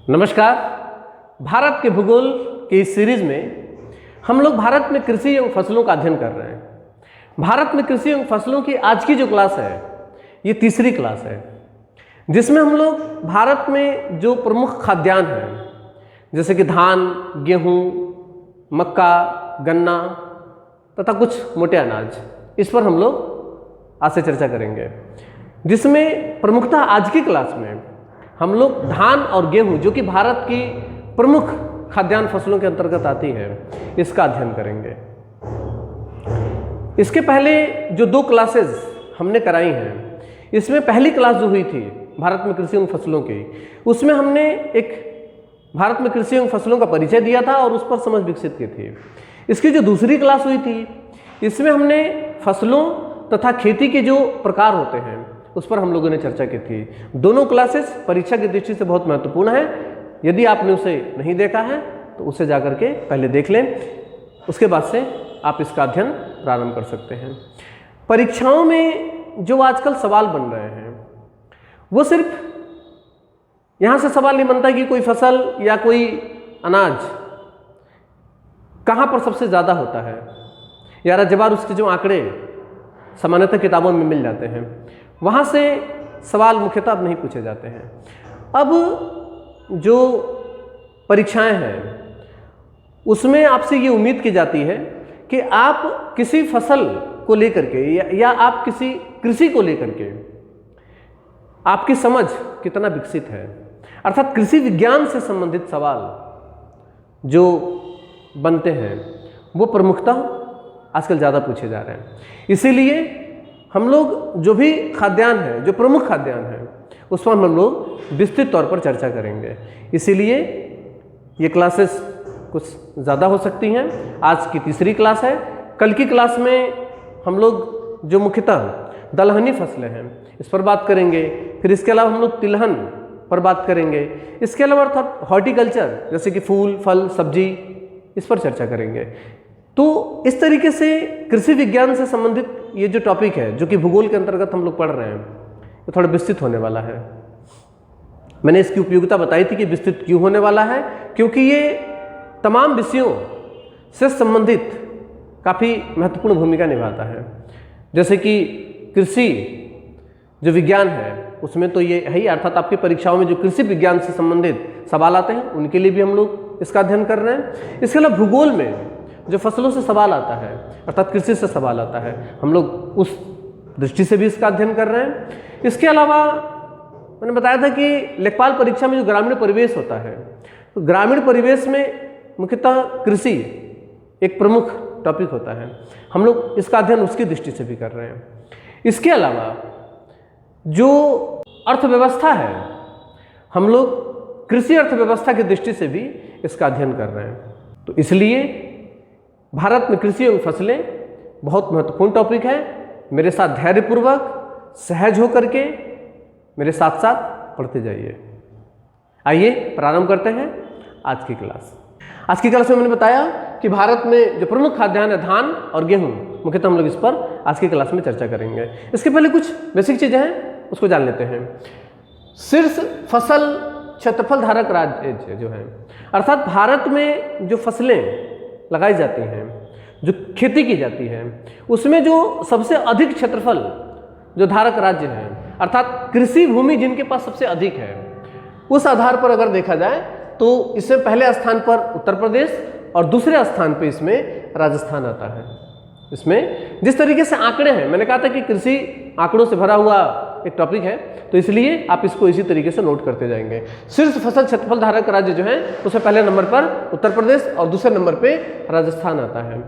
नमस्कार। भारत के भूगोल की इस सीरीज में हम लोग भारत में कृषि एवं फसलों का अध्ययन कर रहे हैं। भारत में कृषि एवं फसलों की आज की जो क्लास है ये तीसरी क्लास है, जिसमें हम लोग भारत में जो प्रमुख खाद्यान्न हैं जैसे कि धान, गेहूँ, मक्का, गन्ना तथा कुछ मोटे अनाज, इस पर हम लोग आज से चर्चा करेंगे। जिसमें प्रमुखतः आज की क्लास में हम लोग धान और गेहूं, जो कि भारत की प्रमुख खाद्यान्न फसलों के अंतर्गत आती है, इसका अध्ययन करेंगे। इसके पहले जो दो क्लासेस हमने कराई हैं, इसमें पहली क्लास जो हुई थी भारत में कृषि एवं फसलों की, उसमें हमने एक भारत में कृषि एवं फसलों का परिचय दिया था और उस पर समझ विकसित की थी। इसकी जो दूसरी क्लास हुई थी, इसमें हमने फसलों तथा खेती के जो प्रकार होते हैं उस पर हम लोगों ने चर्चा की थी। दोनों क्लासेस परीक्षा की दृष्टि से बहुत महत्वपूर्ण है। यदि आपने उसे नहीं देखा है तो उसे जाकर के पहले देख लें, उसके बाद से आप इसका अध्ययन प्रारंभ कर सकते हैं। परीक्षाओं में जो आजकल सवाल बन रहे हैं वो सिर्फ यहाँ से सवाल नहीं बनता कि कोई फसल या कोई अनाज कहाँ पर सबसे ज़्यादा होता है, या रजबार उसके जो आंकड़े सामान्यतः किताबों में मिल जाते हैं, वहाँ से सवाल मुख्यतः अब नहीं पूछे जाते हैं। अब जो परीक्षाएं हैं उसमें आपसे ये उम्मीद की जाती है कि आप किसी फसल को लेकर के या आप किसी कृषि को लेकर के आपकी समझ कितना विकसित है, अर्थात कृषि विज्ञान से संबंधित सवाल जो बनते हैं वो प्रमुखतः आजकल ज़्यादा पूछे जा रहे हैं। इसीलिए हम लोग जो भी खाद्यान्न है, जो प्रमुख खाद्यान्न है, उस पर हम लोग विस्तृत तौर पर चर्चा करेंगे। इसीलिए ये क्लासेस कुछ ज़्यादा हो सकती हैं। आज की तीसरी क्लास है। कल की क्लास में हम लोग जो मुख्यतः दलहनी फसलें हैं इस पर बात करेंगे। फिर इसके अलावा हम लोग तिलहन पर बात करेंगे। इसके अलावा अर्थात हॉर्टिकल्चर जैसे कि फूल, फल, सब्जी, इस पर चर्चा करेंगे। तो इस तरीके से कृषि विज्ञान से संबंधित ये जो टॉपिक है, जो कि भूगोल के अंतर्गत हम लोग पढ़ रहे हैं, ये थोड़ा विस्तृत होने वाला है। मैंने इसकी उपयोगिता बताई थी कि विस्तृत क्यों होने वाला है, क्योंकि ये तमाम विषयों से संबंधित काफ़ी महत्वपूर्ण भूमिका निभाता है। जैसे कि कृषि जो विज्ञान है उसमें तो ये है ही, अर्थात आपकी परीक्षाओं में जो कृषि विज्ञान से संबंधित सवाल आते हैं उनके लिए भी हम लोग इसका अध्ययन कर रहे हैं। इसके अलावा भूगोल में जो फसलों से सवाल आता है अर्थात कृषि से सवाल आता है, हम लोग उस दृष्टि से भी इसका अध्ययन कर रहे हैं। इसके अलावा मैंने बताया था कि लेखपाल परीक्षा में जो ग्रामीण परिवेश होता है, तो ग्रामीण परिवेश में मुख्यतः कृषि एक प्रमुख टॉपिक होता है। हम लोग इसका अध्ययन उसकी दृष्टि से भी कर रहे हैं। इसके अलावा जो अर्थव्यवस्था है, हम लोग कृषि अर्थव्यवस्था की दृष्टि से भी इसका अध्ययन कर रहे हैं। तो इसलिए भारत में कृषि एवं फसलें बहुत महत्वपूर्ण टॉपिक है। मेरे साथ धैर्यपूर्वक सहज होकर के मेरे साथ साथ पढ़ते जाइए। आइए प्रारंभ करते हैं आज की क्लास। आज की क्लास में मैंने बताया कि भारत में जो प्रमुख खाद्यान्न है धान और गेहूं, मुख्यतः हम लोग इस पर आज की क्लास में चर्चा करेंगे। इसके पहले कुछ बेसिक चीज़ें हैं उसको जान लेते हैं। शीर्ष फसल क्षेत्रफल धारक राज्य जो है, अर्थात भारत में जो फसलें लगाई जाती हैं, जो खेती की जाती है, उसमें जो सबसे अधिक क्षेत्रफल जो धारक राज्य हैं, अर्थात कृषि भूमि जिनके पास सबसे अधिक है, उस आधार पर अगर देखा जाए तो इसमें पहले स्थान पर उत्तर प्रदेश और दूसरे स्थान पर इसमें राजस्थान आता है। इसमें जिस तरीके से आंकड़े हैं, मैंने कहा था कि कृषि आंकड़ों से भरा हुआ एक टॉपिक है, तो इसलिए आप इसको इसी तरीके से नोट करते जाएंगे। शीर्ष फसल क्षेत्रफल धारक राज्य जो है उसमें पहले नंबर पर उत्तर प्रदेश और दूसरे नंबर पे राजस्थान आता है।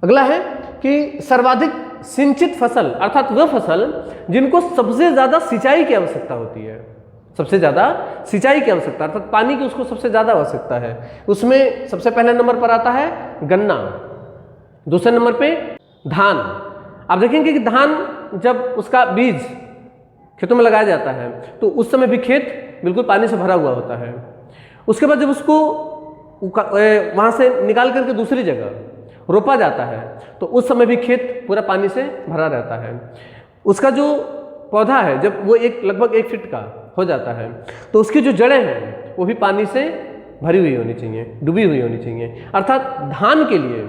अगला है कि सर्वाधिक सिंचित फसल, अर्थात वह फसल जिनको सबसे ज़्यादा सिंचाई की आवश्यकता होती है, सबसे ज़्यादा सिंचाई की आवश्यकता अर्थात पानी की उसको सबसे ज़्यादा आवश्यकता है, उसमें सबसे पहले नंबर पर आता है गन्ना, दूसरे नंबर पे धान। आप देखेंगे कि धान जब उसका बीज खेतों में लगाया जाता है तो उस समय भी खेत बिल्कुल पानी से भरा हुआ होता है। उसके बाद जब उसको वहाँ से निकाल करके दूसरी जगह रोपा जाता है तो उस समय भी खेत पूरा पानी से भरा रहता है। उसका जो पौधा है जब वो लगभग 1 फीट का हो जाता है तो उसकी जो जड़ें हैं वो भी पानी से भरी हुई होनी चाहिए, डूबी हुई होनी चाहिए। अर्थात धान के लिए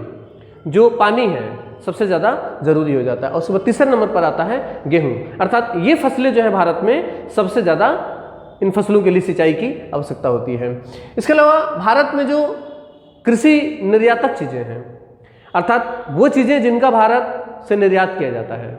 जो पानी है सबसे ज़्यादा ज़रूरी हो जाता है। और उसके बाद तीसरे नंबर पर आता है गेहूँ। अर्थात ये फसलें जो है भारत में सबसे ज़्यादा इन फसलों के लिए सिंचाई की आवश्यकता होती है। इसके अलावा भारत में जो कृषि निर्यातक चीज़ें हैं, अर्थात वो चीज़ें जिनका भारत से निर्यात किया जाता है,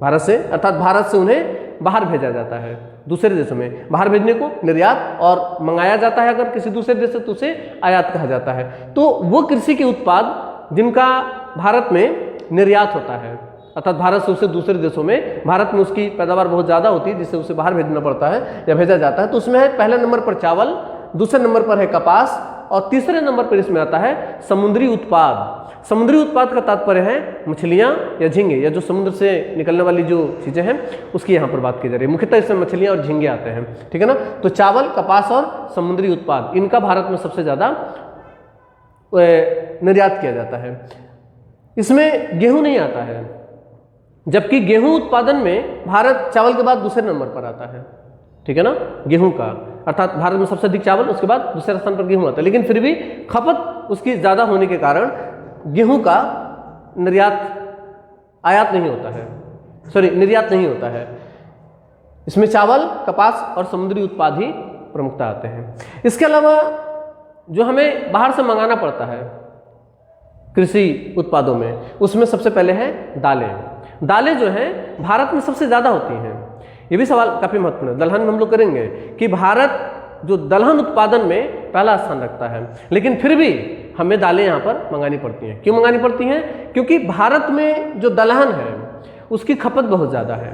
भारत से अर्थात भारत से उन्हें बाहर भेजा जाता है दूसरे देशों में। बाहर भेजने को निर्यात और मंगाया जाता है अगर किसी दूसरे देश से, तो उसे आयात कहा जाता है। तो वो कृषि के उत्पाद जिनका भारत में निर्यात होता है, अर्थात भारत से उसे दूसरे देशों में, भारत में उसकी पैदावार बहुत ज़्यादा होती है जिससे उसे बाहर भेजना पड़ता है या भेजा जाता है। तो उसमें है पहले नंबर पर चावल, दूसरे नंबर पर है कपास और तीसरे नंबर पर इसमें आता है समुद्री उत्पाद। समुद्री उत्पाद का तात्पर्य है मछलियाँ या झींगे, या जो समुद्र से निकलने वाली जो चीज़ें हैं उसकी यहाँ पर बात की जा रही है। मुख्यतः इसमें मछलियाँ और झींगे आते हैं, ठीक है ना। तो चावल, कपास और समुद्री उत्पाद, इनका भारत में सबसे ज़्यादा निर्यात किया जाता है। इसमें गेहूँ नहीं आता है, जबकि गेहूँ उत्पादन में भारत चावल के बाद दूसरे नंबर पर आता है, ठीक है ना, गेहूँ का। अर्थात भारत में सबसे अधिक चावल, उसके बाद दूसरे स्थान पर गेहूँ आता है। लेकिन फिर भी खपत उसकी ज़्यादा होने के कारण गेहूं का आयात नहीं होता है, निर्यात नहीं होता है। इसमें चावल, कपास और समुद्री उत्पाद ही प्रमुखता आते हैं। इसके अलावा जो हमें बाहर से मंगाना पड़ता है कृषि उत्पादों में, उसमें सबसे पहले है दालें। दालें जो हैं भारत में सबसे ज़्यादा होती हैं। ये भी सवाल काफ़ी महत्वपूर्ण है, दलहन में हम लोग करेंगे कि भारत जो दलहन उत्पादन में पहला स्थान रखता है, लेकिन फिर भी हमें दालें यहाँ पर मंगानी पड़ती हैं। क्यों मंगानी पड़ती हैं? क्योंकि भारत में जो दलहन है उसकी खपत बहुत ज़्यादा है।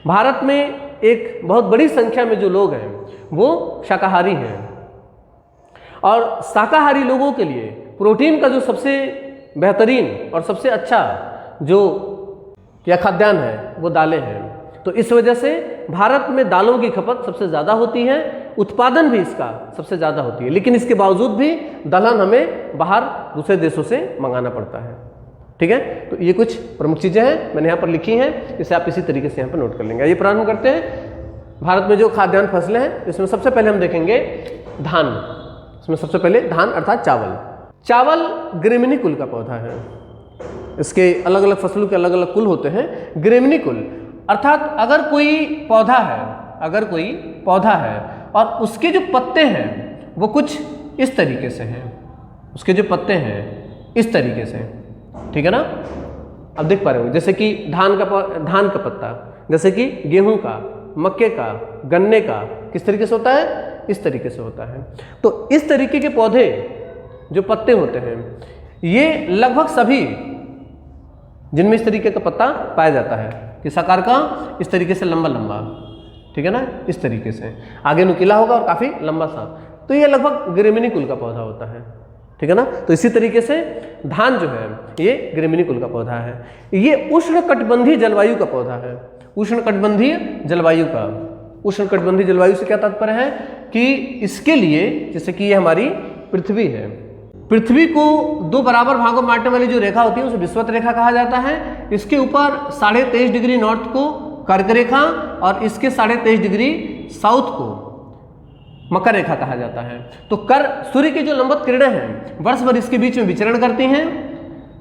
भारत में एक बहुत बड़ी संख्या में जो लोग हैं वो शाकाहारी हैं, और शाकाहारी लोगों के लिए प्रोटीन का जो सबसे बेहतरीन और सबसे अच्छा जो या खाद्यान्न है वो दालें हैं। तो इस वजह से भारत में दालों की खपत सबसे ज़्यादा होती है, उत्पादन भी इसका सबसे ज़्यादा होती है। लेकिन इसके बावजूद भी दलहन हमें बाहर दूसरे देशों से मंगाना पड़ता है, ठीक है। तो ये कुछ प्रमुख चीज़ें हैं, मैंने यहाँ पर लिखी हैं, इसे आप इसी तरीके से यहाँ पर नोट कर लेंगे। ये प्रारंभ करते हैं भारत में जो खाद्यान्न फसलें हैं, इसमें सबसे पहले हम देखेंगे धान। इसमें सबसे पहले धान अर्थात चावल। चावल ग्रेमिनी कुल का पौधा है। इसके अलग अलग फसलों के अलग अलग कुल होते हैं। ग्रेमिनी कुल अर्थात अगर कोई पौधा है और उसके जो पत्ते हैं वो कुछ इस तरीके से हैं, उसके जो पत्ते हैं इस तरीके से, ठीक है ना। अब देख पा रहे हो, जैसे कि धान का पत्ता, जैसे कि गेहूं का, मक्के का, गन्ने का किस तरीके से होता है, इस तरीके से होता है। तो इस तरीके के पौधे जो पत्ते होते हैं ये लगभग सभी जिनमें इस तरीके का पत्ता पाया जाता है, किस आकार का, इस तरीके से लंबा लंबा, ठीक है ना, इस तरीके से आगे नुकीला होगा और काफ़ी लंबा सा। तो ये लगभग ग्रेमिनी कुल का पौधा होता है, ठीक है ना। तो इसी तरीके से धान जो है ये ग्रेमिनी कुल का पौधा है। ये उष्णकटिबंधीय जलवायु का पौधा है। उष्णकटिबंधीय जलवायु का, उष्णकटिबंधीय जलवायु से क्या तात्पर्य है कि इसके लिए, जैसे कि ये हमारी पृथ्वी है, पृथ्वी को दो बराबर भागों में बांटने वाली जो रेखा होती है उसे विषुवत रेखा कहा जाता है। इसके ऊपर 23.5 डिग्री नॉर्थ को कर्क रेखा और इसके 23.5 डिग्री साउथ को मकर रेखा कहा जाता है। तो सूर्य की जो लंबवत किरणें हैं वर्ष भर इसके बीच में विचरण करती हैं,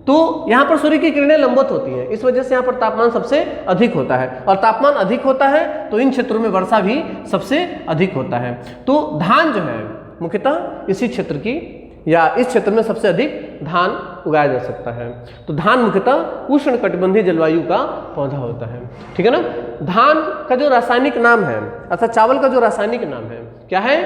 तो यहाँ पर सूर्य की किरणें लंबवत होती हैं, इस वजह से यहाँ पर तापमान सबसे अधिक होता है, और तापमान अधिक होता है तो इन क्षेत्रों में वर्षा भी सबसे अधिक होता है। तो धान जो है मुख्यतः इसी क्षेत्र की या इस क्षेत्र में सबसे अधिक धान उगाया जा सकता है। तो धान मुख्यतः उष्णकटिबंधीय जलवायु का पौधा होता है, ठीक है ना। धान का जो रासायनिक नाम है अर्थात चावल का जो रासायनिक नाम है क्या है,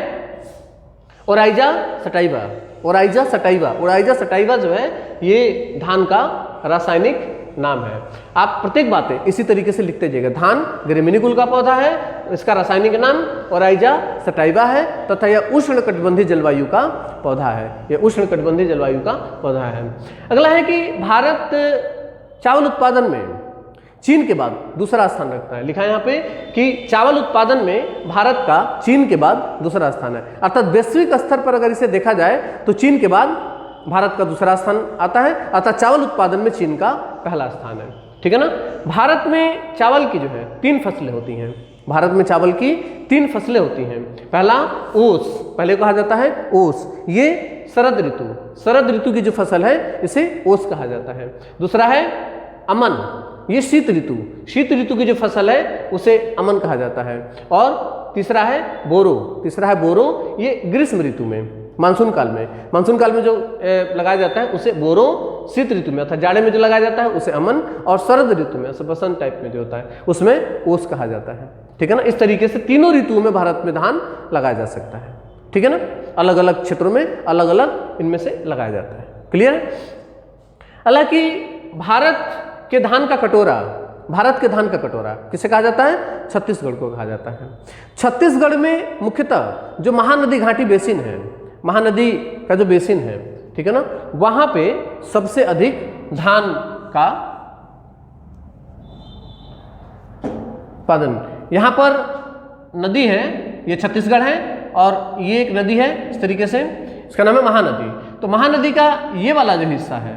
Oryza sativa. Oryza sativa, Oryza sativa जो है ये धान का रासायनिक नाम है। आप प्रत्येक बातें इसी तरीके से लिखते जाइएगा। धान ग्रेमिनी कुल का पौधा है, इसका रासायनिक नाम ओराइजा सटाइवा है तथा यह उष्णकटिबंधीय जलवायु का पौधा है। यह उष्णकटिबंधीय जलवायु का पौधा है। अगला है कि भारत चावल उत्पादन में चीन के बाद दूसरा स्थान रखता है। लिखा है यहाँ पे कि चावल उत्पादन में भारत का चीन के बाद दूसरा स्थान है। अर्थात वैश्विक स्तर पर अगर इसे देखा जाए तो चीन के बाद भारत का दूसरा स्थान आता है, अर्थात चावल उत्पादन में चीन का पहला स्थान है, ठीक है ना। भारत में चावल की जो है 3 फसलें होती हैं। भारत में चावल की 3 फसलें होती हैं। पहला ओस, पहले कहा जाता है ओस, ये शरद ऋतु की जो फसल है इसे ओस कहा जाता है। दूसरा है अमन, ये शीत ऋतु की जो फसल है उसे अमन कहा जाता है। और तीसरा है बोरो, ये ग्रीष्म ऋतु में, मानसून काल में जो लगाया जाता है उसे बोरो, शीत ऋतु में अर्थात जाड़े में जो लगाया जाता है उसे अमन, और शरद ऋतु में बसंत टाइप में जो होता है उसमें ओस कहा जाता है। ठीक है ना, इस तरीके से तीनों ऋतुओं में भारत में धान लगाया जा सकता है। ठीक है ना, अलग अलग क्षेत्रों में अलग अलग इनमें से लगाया जाता है। क्लियर है। हालांकि भारत के धान का कटोरा किसे कहा जाता है? छत्तीसगढ़ को कहा जाता है। छत्तीसगढ़ में मुख्यतः जो महानदी घाटी बेसिन है, महानदी का जो बेसिन है, ठीक है ना, वहां पे सबसे अधिक धान का उत्पादन, यहां पर नदी है, ये छत्तीसगढ़ है और ये एक नदी है इस तरीके से, इसका नाम है महानदी। तो महानदी का ये वाला जो हिस्सा है,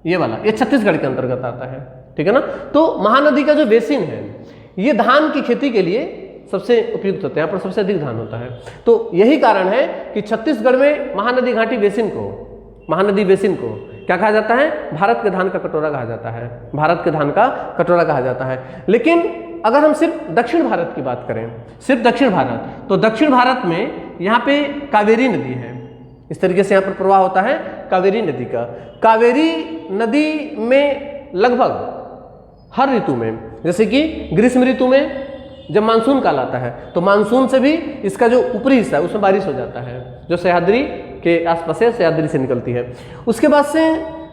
ये छत्तीसगढ़ के अंतर्गत आता है। ठीक है ना, तो महानदी का जो बेसिन है ये धान की खेती के लिए सबसे उपयुक्त होता है, यहाँ पर सबसे अधिक धान होता है। तो यही कारण है कि छत्तीसगढ़ में महानदी घाटी बेसिन को, महानदी बेसिन को क्या कहा जाता है? भारत के धान का कटोरा कहा जाता है, भारत के धान का कटोरा कहा जाता है। लेकिन अगर हम सिर्फ दक्षिण भारत की बात करें, सिर्फ दक्षिण भारत, तो दक्षिण भारत में यहाँ पे कावेरी नदी है, इस तरीके से यहाँ पर प्रवाह होता है कावेरी नदी का। कावेरी नदी में लगभग हर ऋतु में, जैसे कि ग्रीष्म ऋतु में जब मानसून काल आता है तो मानसून से भी इसका जो ऊपरी हिस्सा है उसमें बारिश हो जाता है, जो सह्याद्री के आसपास है, सह्याद्री से निकलती है। उसके बाद से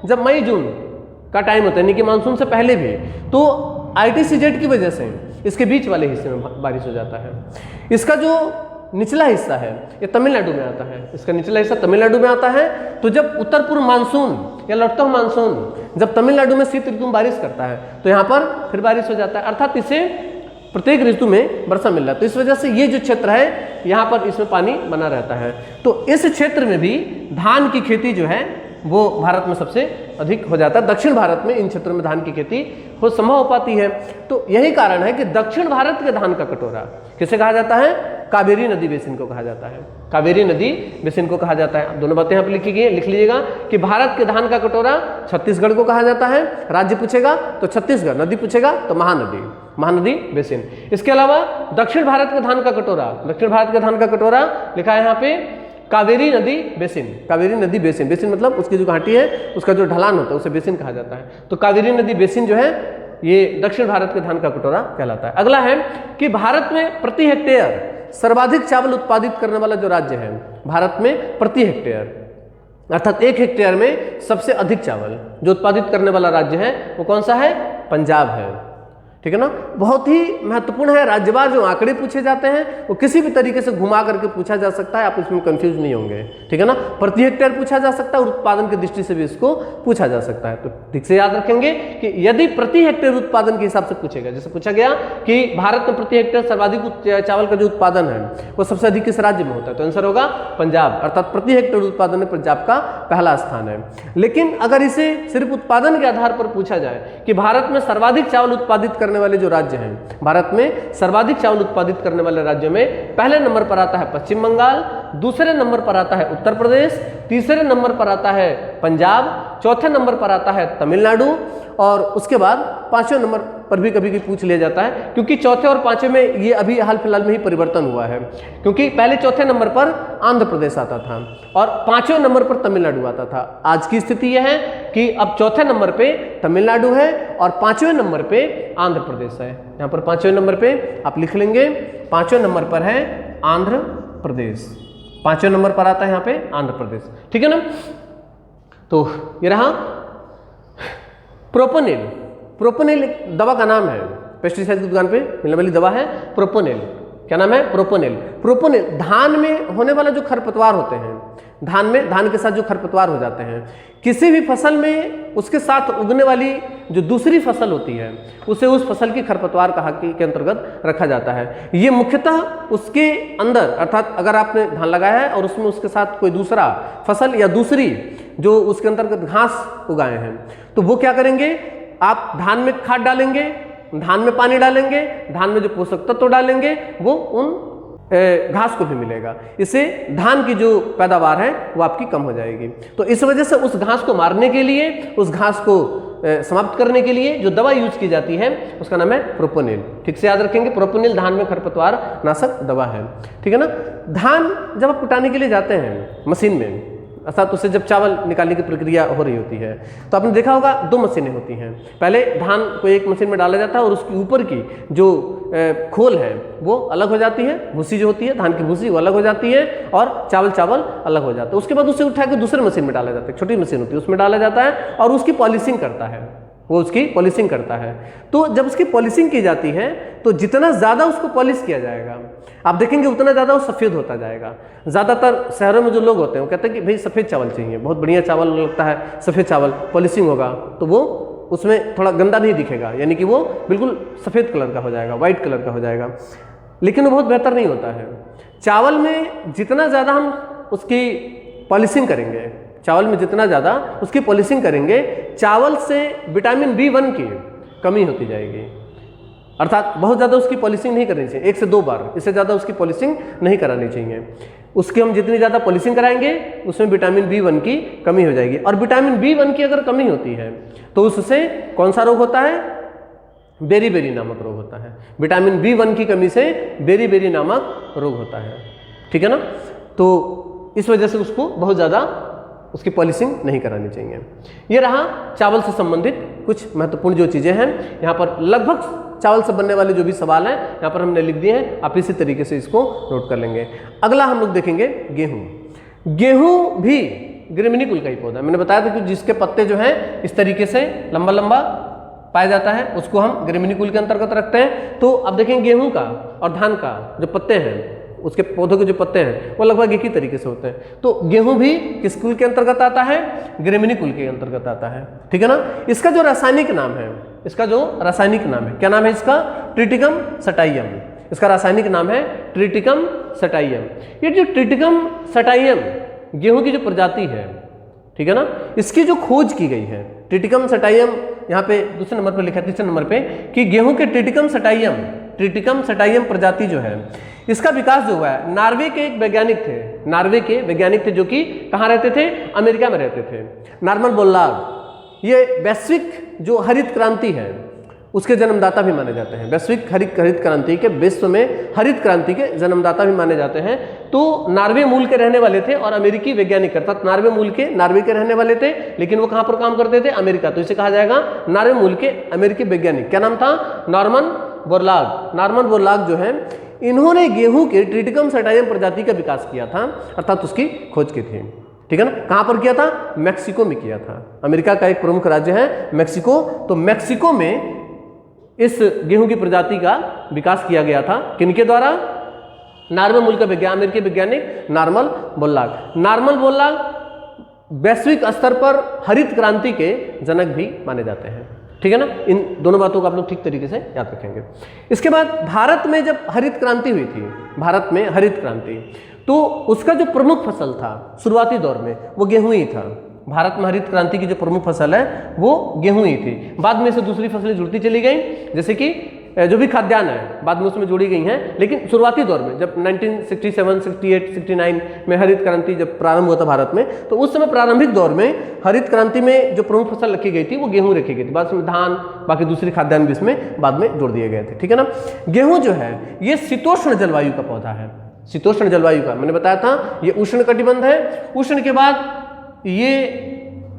जब मई जून का टाइम होता है, यानी कि मानसून से पहले भी, तो ITCZ की वजह से इसके बीच वाले हिस्से में बारिश हो जाता है। इसका जो निचला हिस्सा है ये तमिलनाडु में आता है, इसका निचला हिस्सा तमिलनाडु में आता है। तो जब उत्तर पूर्व मानसून या लौटता हुआ मानसून जब तमिलनाडु में शीत ऋतु में बारिश करता है तो यहाँ पर फिर बारिश हो जाता है, अर्थात इसे प्रत्येक ऋतु में वर्षा मिल रहा है। तो इस वजह से ये जो क्षेत्र है यहाँ पर इसमें पानी बना रहता है। तो इस क्षेत्र में भी धान की खेती जो है वो भारत में सबसे अधिक हो जाता है। दक्षिण भारत में इन क्षेत्रों में धान की खेती हो संभव हो पाती है। तो यही कारण है कि दक्षिण भारत के धान का कटोरा किसे कहा जाता है? कावेरी नदी बेसिन को कहा जाता है, कावेरी नदी बेसिन को कहा जाता है। दोनों बातें यहाँ पर लिखी गई है, लिख लीजिएगा कि भारत के धान का कटोरा छत्तीसगढ़ को कहा जाता है, राज्य पूछेगा तो छत्तीसगढ़, नदी पूछेगा तो महानदी बेसिन। इसके अलावा दक्षिण भारत के धान का कटोरा, दक्षिण भारत के धान का कटोरा लिखा है यहाँ पे कावेरी नदी बेसिन, कावेरी नदी बेसिन, बेसिन मतलब उसकी जो घाटी है उसका जो ढलान होता है उसे बेसिन कहा जाता है। तो कावेरी नदी बेसिन जो है ये दक्षिण भारत के धान का कटोरा कहलाता है। अगला है कि भारत में प्रति हेक्टेयर सर्वाधिक चावल उत्पादित करने वाला जो राज्य है, भारत में प्रति हेक्टेयर अर्थात 1 हेक्टेयर में सबसे अधिक चावल जो उत्पादित करने वाला राज्य है वो कौन सा है? पंजाब है। ठीक है ना, बहुत ही महत्वपूर्ण है। राज्यवार जो आंकड़े पूछे जाते हैं वो किसी भी तरीके से घुमा करके पूछा जा सकता है, आप इसमें कंफ्यूज नहीं होंगे। ठीक है ना, प्रति हेक्टेयर पूछा जा सकता है और उत्पादन की दृष्टि से भी इसको पूछा जा सकता है। तो ठीक से याद रखेंगे कि यदि प्रति हेक्टेयर उत्पादन के हिसाब से पूछेगा, जैसे पूछा गया कि भारत में प्रति हेक्टेयर सर्वाधिक चावल का जो उत्पादन है वो सबसे अधिक किस राज्य में होता है, तो आंसर होगा पंजाब, अर्थात प्रति हेक्टेयर उत्पादन में पंजाब का पहला स्थान है। लेकिन अगर इसे सिर्फ उत्पादन के आधार पर पूछा जाए कि भारत में सर्वाधिक चावल उत्पादित करने वाले जो राज्य हैं, भारत में सर्वाधिक चावल उत्पादित करने वाले राज्यों में पहले नंबर पर आता है पश्चिम बंगाल, दूसरे नंबर पर आता है उत्तर प्रदेश, तीसरे नंबर पर आता है पंजाब, चौथे नंबर पर आता है तमिलनाडु और उसके बाद 5वें नंबर पर भी कभी पूछ लिया जाता है, क्योंकि चौथे और 5वें में ये अभी हाल फिलहाल में ही परिवर्तन हुआ है, क्योंकि पहले चौथे नंबर पर आंध्र प्रदेश आता था और 5वें नंबर पर तमिलनाडु आता था। आज की स्थिति यह है कि अब चौथे नंबर पे तमिलनाडु है और 5वें नंबर पे आंध्र प्रदेश है। यहाँ पर 5वें नंबर पे आप लिख लेंगे, 5वें नंबर पर है आंध्र प्रदेश, 5वें नंबर पर आता है यहाँ पे आंध्र प्रदेश। ठीक है ना, तो ये रहा प्रोपोनिल। प्रोपोनिल एक दवा का नाम है, पेस्टिसाइड की दुकान पे मिलने वाली दवा है प्रोपोनिल। क्या नाम है? प्रोपोनिल। प्रोपोनिल धान में होने वाला जो खरपतवार होते हैं, धान के साथ जो खरपतवार हो जाते हैं, किसी भी फसल में उसके साथ उगने वाली जो दूसरी फसल होती है उसे उस फसल की खरपतवार के अंतर्गत रखा जाता है। ये मुख्यतः उसके अंदर, अर्थात अगर आपने धान लगाया है और उसमें उसके साथ कोई दूसरा फसल या दूसरी जो उसके अंतर्गत घास उगाए हैं, तो वो क्या करेंगे, आप धान में खाद डालेंगे धान में पानी डालेंगे, धान में जो पोषक तत्व डालेंगे वो उन घास को भी मिलेगा। इससे धान की जो पैदावार है वो आपकी कम हो जाएगी। तो इस वजह से उस घास को मारने के लिए, उस घास को समाप्त करने के लिए जो दवा यूज की जाती है उसका नाम है प्रोपोनिल। ठीक से याद रखेंगे, प्रोपोनिल धान में खरपतवार नाशक दवा है। ठीक है ना। धान जब आप कुटाने के लिए जाते हैं मशीन में, अर्थात उससे जब चावल निकालने की प्रक्रिया हो रही होती है, तो आपने देखा होगा 2 मशीनें होती हैं। पहले धान को एक मशीन में डाला जाता है और उसके ऊपर की जो खोल है वो अलग हो जाती है, भूसी जो होती है धान की भूसी वो अलग हो जाती है और चावल अलग हो जाता है। उसके बाद उसे उठा के दूसरे मशीन में डाला जाता है, छोटी मशीन होती है उसमें डाला जाता है और उसकी पॉलिशिंग करता है, वो उसकी पॉलिशिंग करता है। तो जब उसकी पॉलिशिंग की जाती है तो जितना ज़्यादा उसको पॉलिश किया जाएगा आप देखेंगे उतना ज़्यादा वो सफ़ेद होता जाएगा। ज़्यादातर शहरों में जो लोग होते हैं वो कहते हैं कि भाई सफ़ेद चावल चाहिए, बहुत बढ़िया चावल लगता है सफ़ेद चावल, पॉलिशिंग होगा तो वो उसमें थोड़ा गंदा नहीं दिखेगा, यानी कि वो बिल्कुल सफ़ेद कलर का हो जाएगा, वाइट कलर का हो जाएगा, लेकिन वो बहुत बेहतर नहीं होता है। चावल में जितना ज़्यादा हम उसकी पॉलिशिंग करेंगे, चावल में जितना ज़्यादा उसकी पॉलिशिंग करेंगे, चावल से विटामिन B1 की कमी होती जाएगी। अर्थात बहुत ज़्यादा उसकी पॉलिशिंग नहीं करनी चाहिए, 1 से 2 बार, इससे ज़्यादा उसकी पॉलिशिंग नहीं करानी चाहिए। उसकी हम जितनी ज़्यादा पॉलिशिंग कराएंगे उसमें विटामिन B1 की कमी हो जाएगी। और विटामिन B1 की अगर कमी होती है तो उससे कौन सा रोग होता है? बेरी नामक रोग होता है। विटामिन B1 की कमी से बेरी नामक रोग होता है। ठीक है ना। तो इस वजह से उसको बहुत ज़्यादा उसकी पॉलिशिंग नहीं करानी चाहिए। ये रहा चावल से संबंधित कुछ महत्वपूर्ण जो चीज़ें हैं। यहाँ पर लगभग चावल से बनने वाले जो भी सवाल हैं यहाँ पर हमने लिख दिए हैं, आप इसी तरीके से इसको नोट कर लेंगे। अगला हम लोग देखेंगे गेहूँ। गेहूँ भी ग्रेमिनी कुल का ही पौधा है। मैंने बताया था कि जिसके पत्ते जो हैं इस तरीके से लंबा लंबा पाया जाता है उसको हम ग्रेमिनी कुल के अंतर्गत रखते हैं। तो अब देखेंगे गेहूँ का और धान का जो पत्ते हैं, उसके पौधों के जो पत्ते हैं वो लगभग एक ही तरीके से होते हैं। तो गेहूं भी किस कुल के अंतर्गत आता है? ग्रेमिनी कुल के अंतर्गत आता है। ठीक है ना। इसका जो रासायनिक नाम है, क्या नाम है इसका? ट्रिटिकम सटाइयम। इसका रासायनिक नाम है ट्रिटिकम सटाइयम। ये जो ट्रिटिकम सटाइयम गेहूं की जो प्रजाति है, ठीक है ना, इसकी जो खोज की गई है, ट्रिटिकम सटाइयम यहाँ पे दूसरे नंबर पर लिखा है, तीसरे नंबर पे, कि गेहूं के ट्रिटिकम सटाइयम प्रजाति जो है इसका विकास जो हुआ है, नार्वे के एक वैज्ञानिक थे जो कि कहाँ रहते थे? अमेरिका में रहते थे, नॉर्मन बोरलाग। ये वैश्विक जो हरित क्रांति है उसके जन्मदाता भी माने जाते हैं। वैश्विक हरित क्रांति के, विश्व में हरित क्रांति के जन्मदाता भी माने जाते हैं। तो नार्वे मूल के रहने वाले थे और अमेरिकी वैज्ञानिक, अर्थात नार्वे के रहने वाले थे, लेकिन वो कहाँ पर काम करते थे? अमेरिका। तो इसे कहा जाएगा नार्वे मूल के अमेरिकी वैज्ञानिक। क्या नाम था? नॉर्मन बोरलाग जो है, इन्होंने गेहूं के ट्रिटिकम सटाइयम प्रजाति का विकास किया था, अर्थात उसकी खोज की थी। ठीक है ना। कहां पर किया था? मैक्सिको में किया था। अमेरिका का एक प्रमुख राज्य है मैक्सिको। तो मैक्सिको में इस गेहूं की प्रजाति का विकास किया गया था। किनके द्वारा? नार्वे मूल का अमेरिकी वैज्ञानिक नॉर्मन बोरलाग वैश्विक स्तर पर हरित क्रांति के जनक भी माने जाते हैं। ठीक है ना। इन दोनों बातों को आप लोग ठीक तरीके से याद रखेंगे। इसके बाद भारत में जब हरित क्रांति हुई थी, तो उसका जो प्रमुख फसल था शुरुआती दौर में वो गेहूं ही था। भारत में हरित क्रांति की जो प्रमुख फसल है वो गेहूं ही थी। बाद में से दूसरी फसलें जुड़ती चली गई, जैसे कि जो भी खाद्यान्न है बाद में उसमें जोड़ी गई हैं। लेकिन शुरुआती दौर में जब 1967, 68, 69 में हरित क्रांति जब प्रारंभ हुआ था भारत में, तो उस समय प्रारंभिक दौर में हरित क्रांति में जो प्रमुख फसल रखी गई थी वो गेहूं रखी गई थी। बाद में धान, बाकी दूसरी खाद्यान्न भी इसमें बाद में जोड़ दिए गए थे। ठीक है ना। गेहूं जो है ये शीतोष्ण जलवायु का पौधा है। शीतोष्ण जलवायु का मैंने बताया था, ये उष्ण कटिबंध है। उष्ण के बाद ये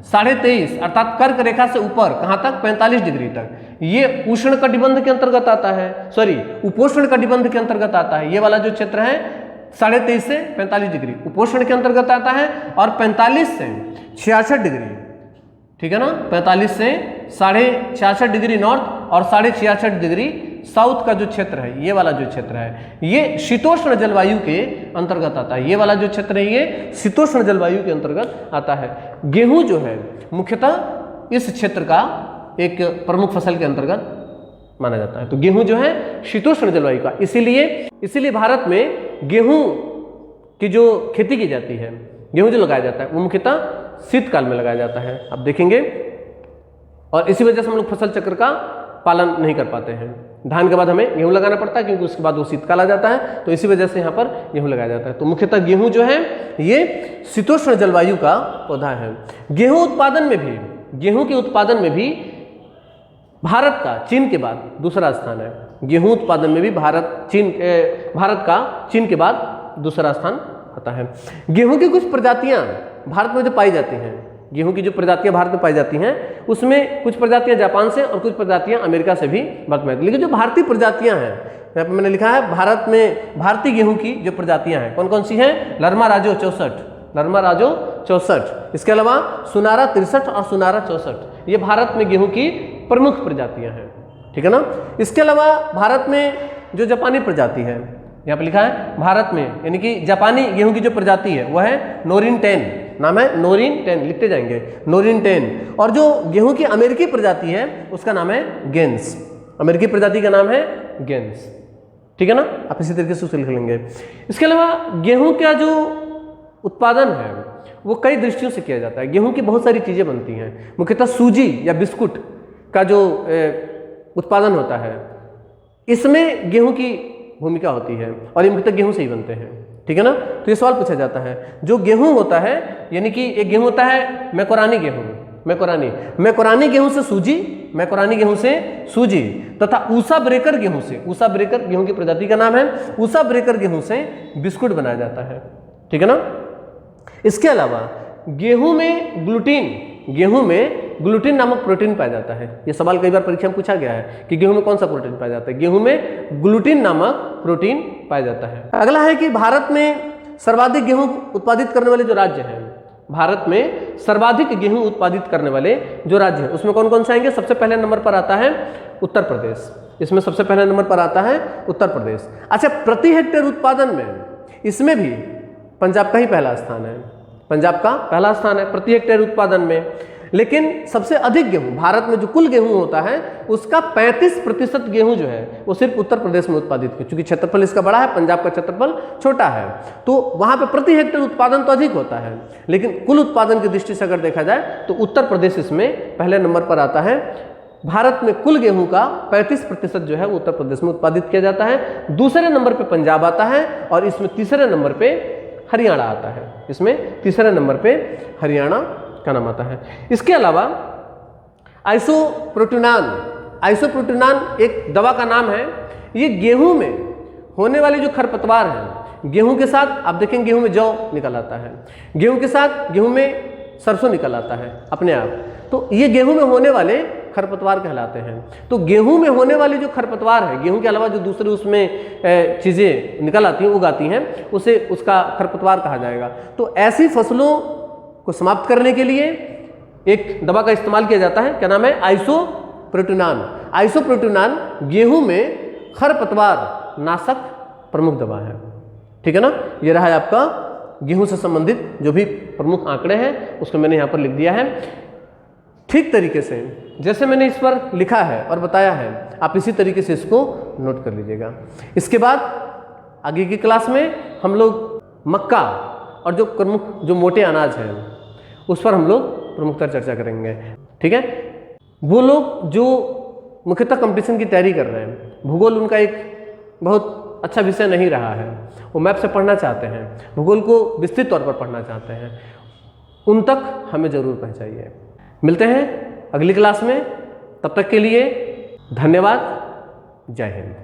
23.5 अर्थात कर्क रेखा से ऊपर कहाँ तक? 45 डिग्री तक, ये उष्ण कटिबंध के अंतर्गत आता है, उपोष्ण कटिबंध के अंतर्गत आता है। ये वाला जो क्षेत्र है 23.5 से 45 डिग्री उपोष्ण के अंतर्गत आता है, और 45 से 66 डिग्री, ठीक है ना, 45 से 66.5 डिग्री नॉर्थ और 66.5 डिग्री साउथ का जो क्षेत्र है, ये वाला जो क्षेत्र है, ये शीतोष्ण जलवायु के अंतर्गत आता है। ये वाला जो क्षेत्र है ये शीतोष्ण जलवायु के अंतर्गत आता है। गेहूं जो है मुख्यतः इस क्षेत्र का एक प्रमुख फसल के अंतर्गत माना जाता है। तो गेहूं जो है शीतोष्ण जलवायु का, इसीलिए भारत में गेहूं की जो खेती की जाती है, गेहूं जो लगाया जाता है वो मुख्यतः शीतकाल में लगाया जाता है, आप देखेंगे। और इसी वजह से हम लोग फसल चक्र का पालन नहीं कर पाते हैं। धान के बाद हमें गेहूं लगाना पड़ता है क्योंकि उसके बाद वो शीतकाल आ जाता है, तो इसी वजह से यहाँ पर गेहूं लगाया जाता है। तो मुख्यतः गेहूं जो है ये शीतोष्ण जलवायु का पौधा है। गेहूं के उत्पादन में भी भारत का चीन के बाद दूसरा स्थान है। गेहूं उत्पादन में भी भारत का चीन के बाद दूसरा स्थान आता है। गेहूं की कुछ प्रजातियां भारत में जो पाई जाती हैं, गेहूं की जो प्रजातियां भारत में पाई जाती हैं उसमें कुछ प्रजातियां जापान से और कुछ प्रजातियां अमेरिका से भी भारत में आती हैं। लेकिन जो भारतीय प्रजातियां हैं, यहाँ पर मैंने लिखा है भारत में भारतीय गेहूं की जो प्रजातियां हैं कौन कौन सी हैं? लरमा राजो 64, इसके अलावा सुनारा 63 और सुनारा 64, ये भारत में गेहूं की प्रमुख प्रजातियां हैं। ठीक है ना। इसके अलावा भारत में जो जापानी प्रजाति है, यहाँ पर लिखा है भारत में, यानी कि जापानी गेहूं की जो प्रजाति है वह है नोरिन 10, नाम है नोरिन 10, लिखते जाएंगे नोरिन 10। और जो गेहूं की अमेरिकी प्रजाति है उसका नाम है गेंस, अमेरिकी प्रजाति का नाम है गेंस। ठीक है ना, आप इसी तरीके से उसे लिख लेंगे। इसके अलावा गेहूं का जो उत्पादन है वो कई दृष्टियों से किया जाता है। गेहूं की बहुत सारी चीज़ें बनती हैं, मुख्यतः सूजी या बिस्कुट का जो उत्पादन होता है इसमें गेहूं की भूमिका होती है और ये मुख्यतः गेहूं से ही बनते हैं। ठीक है ना। तो ये सवाल पूछा जाता है, जो गेहूं होता है यानी कि एक गेहूं होता है मैकोरानी गेहूं, मैकोरानी गेहूं से सूजी तथा ऊसा ब्रेकर गेहूं से, ऊसा ब्रेकर गेहूं की प्रजाति का नाम है, ऊसा ब्रेकर गेहूं से बिस्कुट बनाया जाता है। ठीक है ना। इसके अलावा गेहूं में ग्लूटीन नामक प्रोटीन पाया जाता है। ये सवाल कई बार परीक्षा में पूछा गया है कि गेहूं में कौन सा प्रोटीन पाया जाता है? गेहूं में ग्लूटीन नामक प्रोटीन पाया जाता है। अगला है कि भारत में सर्वाधिक गेहूं उत्पादित करने वाले जो राज्य हैं, भारत में सर्वाधिक गेहूं उत्पादित करने वाले जो राज्य हैं उसमें कौन कौन से आएंगे? सबसे पहले नंबर पर आता है उत्तर प्रदेश, इसमें सबसे पहले नंबर पर आता है उत्तर प्रदेश। अच्छा, प्रति हेक्टेयर उत्पादन में इसमें भी पंजाब का ही पहला स्थान है, पंजाब का पहला स्थान है प्रति हेक्टेयर उत्पादन में। लेकिन सबसे अधिक गेहूं भारत में जो कुल गेहूं होता है उसका 35% गेहूं जो है वो सिर्फ उत्तर प्रदेश में उत्पादित है। क्योंकि क्षेत्रफल इसका बड़ा है, पंजाब का क्षेत्रफल छोटा है, तो वहां पे प्रति हेक्टेयर उत्पादन तो अधिक होता है, लेकिन कुल उत्पादन की दृष्टि से अगर देखा जाए तो उत्तर प्रदेश इसमें पहले नंबर पर आता है। भारत में कुल गेहूं का 35% जो है वो उत्तर प्रदेश में उत्पादित किया जाता है। दूसरे नंबर पर पंजाब आता है और इसमें तीसरे नंबर पर हरियाणा आता है, इसमें तीसरे नंबर पे हरियाणा का नाम आता है। इसके अलावा आइसोप्रोटिनान एक दवा का नाम है। ये गेहूं में होने वाले जो खरपतवार हैं, गेहूं के साथ आप देखेंगे गेहूं में जौ निकल आता है, गेहूं के साथ गेहूं में सरसों निकल आता है अपने आप, तो ये गेहूं में होने वाले खरपतवार कहलाते हैं। तो गेहूं में होने वाले जो खरपतवार है, गेहूं के अलावा जो दूसरे उसमें चीज़ें निकल आती हैं, उगाती हैं, उसे उसका खरपतवार कहा जाएगा। तो ऐसी फसलों को समाप्त करने के लिए एक दवा का इस्तेमाल किया जाता है, क्या नाम है? आइसोप्रोटिनान गेहूं में खरपतवार नाशक प्रमुख दवा है। ठीक है ना। ये रहा है आपका गेहूं से संबंधित जो भी प्रमुख आंकड़े हैं उसको मैंने यहाँ पर लिख दिया है। ठीक तरीके से जैसे मैंने इस पर लिखा है और बताया है, आप इसी तरीके से इसको नोट कर लीजिएगा। इसके बाद आगे की क्लास में हम लोग मक्का और जो प्रमुख जो मोटे अनाज हैं उस पर हम लोग प्रमुखता चर्चा करेंगे। ठीक है। वो लोग जो मुख्यतः कंपटीशन की तैयारी कर रहे हैं, भूगोल उनका एक बहुत अच्छा विषय नहीं रहा है, वो मैप से पढ़ना चाहते हैं, भूगोल को विस्तृत तौर पर पढ़ना चाहते हैं, उन तक हमें ज़रूर पहुँचाइए। मिलते हैं अगली क्लास में, तब तक के लिए धन्यवाद। जय हिंद।